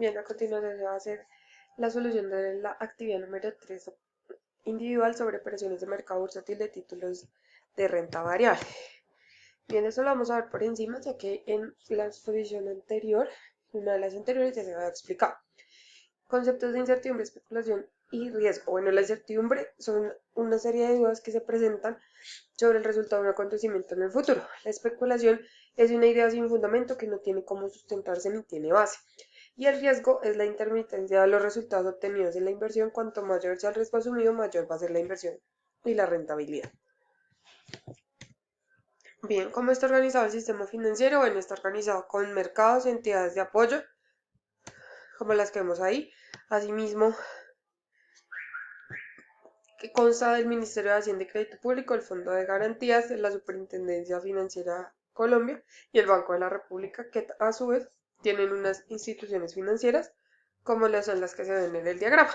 Bien, a continuación se va a hacer la solución de la actividad número 3 individual sobre operaciones de mercado bursátil de títulos de renta variable. Bien, eso lo vamos a ver por encima, ya que en la exposición anterior, una de las anteriores, ya se había explicado. Conceptos de incertidumbre, especulación y riesgo. Bueno, la incertidumbre son una serie de dudas que se presentan sobre el resultado de un acontecimiento en el futuro. La especulación es una idea sin fundamento que no tiene cómo sustentarse ni tiene base. Y el riesgo es la intermitencia de los resultados obtenidos en la inversión. Cuanto mayor sea el riesgo asumido, mayor va a ser la inversión y la rentabilidad. Bien, ¿cómo está organizado el sistema financiero? Bueno, está organizado con mercados y entidades de apoyo, como las que vemos ahí. Asimismo, que consta del Ministerio de Hacienda y Crédito Público, el Fondo de Garantías, la Superintendencia Financiera Colombia y el Banco de la República, que a su vez tienen unas instituciones financieras como son las que se ven en el diagrama.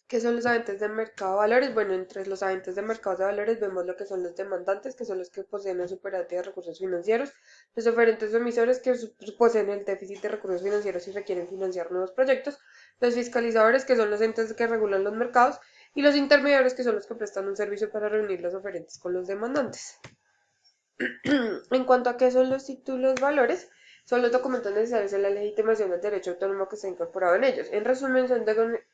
¿Qué son los agentes del mercado de valores? Bueno, entre los agentes del mercado de valores vemos lo que son los demandantes, que son los que poseen el superávit de recursos financieros, los oferentes o emisores, que poseen el déficit de recursos financieros y requieren financiar nuevos proyectos, los fiscalizadores, que son los entes que regulan los mercados, y los intermediarios, que son los que prestan un servicio para reunir los oferentes con los demandantes. En cuanto a qué son los títulos valores, son los documentos necesarios en la legitimación del derecho autónomo que está incorporado en ellos. En resumen, son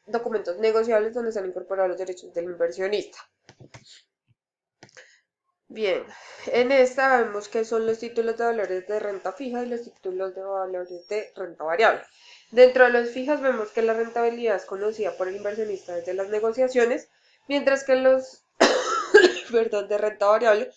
documentos negociables donde están incorporados los derechos del inversionista. Bien, en esta vemos que son los títulos de valores de renta fija y los títulos de valores de renta variable. Dentro de los fijas vemos que la rentabilidad es conocida por el inversionista desde las negociaciones, mientras que los de renta variable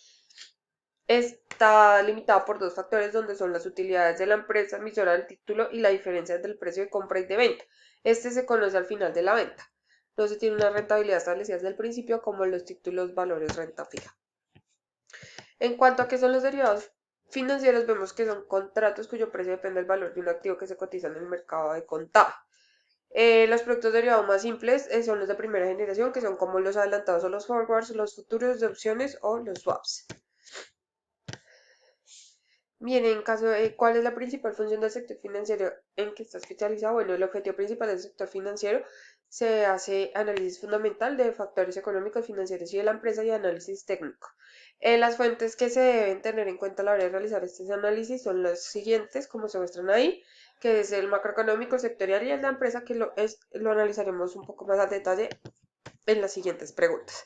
está limitada por dos factores donde son las utilidades de la empresa emisora del título y la diferencia entre el precio de compra y de venta. Este se conoce al final de la venta. No se tiene una rentabilidad establecida desde el principio como en los títulos valores renta fija. En cuanto a qué son los derivados financieros, vemos que son contratos cuyo precio depende del valor de un activo que se cotiza en el mercado de contado. Los productos derivados más simples son los de primera generación, que son como los adelantados o los forwards, los futuros de opciones o los swaps. Bien, en caso de cuál es la principal función del sector financiero en que está especializado, bueno, el objetivo principal del sector financiero se hace análisis fundamental de factores económicos, financieros y de la empresa y análisis técnico. Las fuentes que se deben tener en cuenta a la hora de realizar este análisis son las siguientes, como se muestran ahí, que es el macroeconómico, el sectorial y el de la empresa, que lo analizaremos un poco más a detalle en las siguientes preguntas.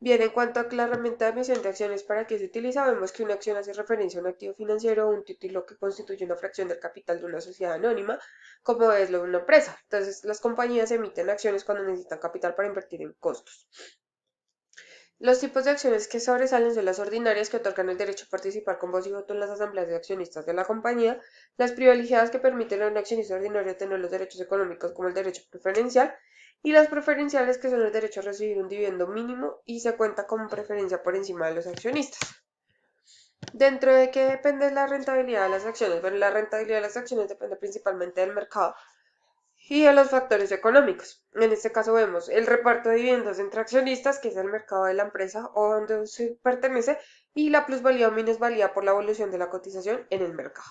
Bien, en cuanto a la herramienta de emisión de acciones para qué se utiliza, vemos que una acción hace referencia a un activo financiero o un título que constituye una fracción del capital de una sociedad anónima, como es lo de una empresa. Entonces, las compañías emiten acciones cuando necesitan capital para invertir en costos. Los tipos de acciones que sobresalen son las ordinarias, que otorgan el derecho a participar con voz y voto en las asambleas de accionistas de la compañía, las privilegiadas, que permiten a un accionista ordinario tener los derechos económicos como el derecho preferencial, y las preferenciales, que son el derecho a recibir un dividendo mínimo y se cuenta como preferencia por encima de los accionistas. ¿Dentro de qué depende la rentabilidad de las acciones? Bueno, la rentabilidad de las acciones depende principalmente del mercado y de los factores económicos. En este caso vemos el reparto de dividendos entre accionistas, que es el mercado de la empresa o donde se pertenece, y la plusvalía o minusvalía por la evolución de la cotización en el mercado.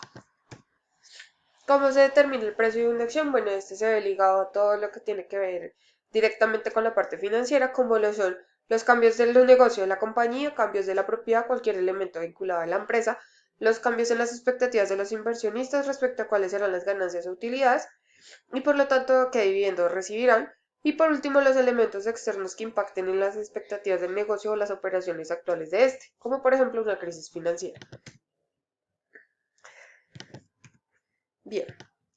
¿Cómo se determina el precio de una acción? Bueno, este se ve ligado a todo lo que tiene que ver directamente con la parte financiera, como lo son los cambios de los negocios de la compañía, cambios de la propiedad, cualquier elemento vinculado a la empresa, los cambios en las expectativas de los inversionistas respecto a cuáles serán las ganancias o utilidades, y por lo tanto qué dividendos recibirán, y por último los elementos externos que impacten en las expectativas del negocio o las operaciones actuales de este, como por ejemplo una crisis financiera. Bien,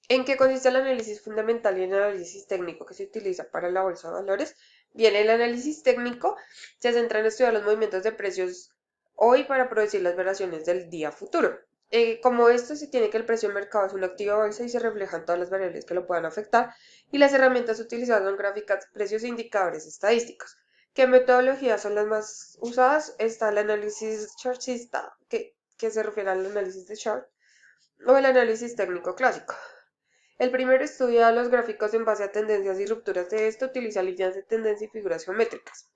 ¿en qué consiste el análisis fundamental y el análisis técnico que se utiliza para la bolsa de valores? Bien, el análisis técnico se centra en estudiar los movimientos de precios hoy para predecir las variaciones del día futuro. Como esto, se tiene que el precio de mercado es un activo de bolsa y se reflejan todas las variables que lo puedan afectar, y las herramientas utilizadas son gráficas, precios e indicadores estadísticos. ¿Qué metodologías son las más usadas? Está el análisis chartista, que se refiere al análisis de chart, o el análisis técnico clásico. El primero estudia los gráficos en base a tendencias y rupturas de esto, utiliza líneas de tendencia y figuras geométricas.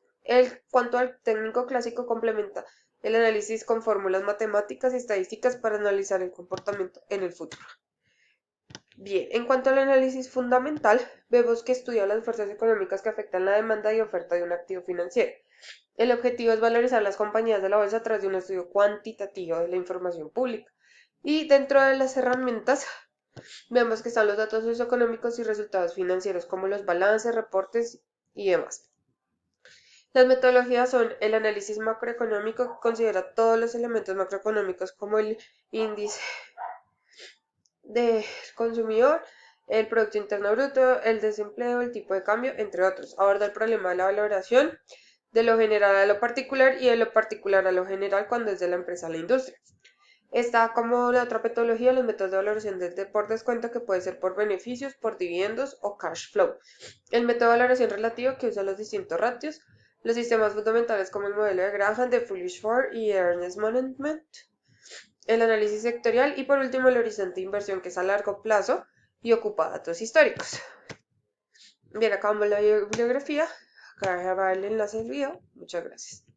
Cuanto al técnico clásico, complementa el análisis con fórmulas matemáticas y estadísticas para analizar el comportamiento en el futuro. Bien, en cuanto al análisis fundamental, vemos que estudia las fuerzas económicas que afectan la demanda y oferta de un activo financiero. El objetivo es valorizar las compañías de la bolsa a través de un estudio cuantitativo de la información pública. Y dentro de las herramientas, vemos que están los datos socioeconómicos y resultados financieros, como los balances, reportes y demás. Las metodologías son el análisis macroeconómico, que considera todos los elementos macroeconómicos como el índice del consumidor, el Producto Interno Bruto, el desempleo, el tipo de cambio, entre otros. Aborda el problema de la valoración de lo general a lo particular y de lo particular a lo general cuando es de la empresa a la industria. Está como la otra metodología, los métodos de valoración por descuento, que puede ser por beneficios, por dividendos o cash flow. El método de valoración relativo, que usa los distintos ratios. Los sistemas fundamentales como el modelo de Graham, de Foolish-Ford y Ernest Management. El análisis sectorial y por último el horizonte de inversión, que es a largo plazo y ocupa datos históricos. Bien, acabamos la bibliografía. Acá va el enlace del video. Muchas gracias.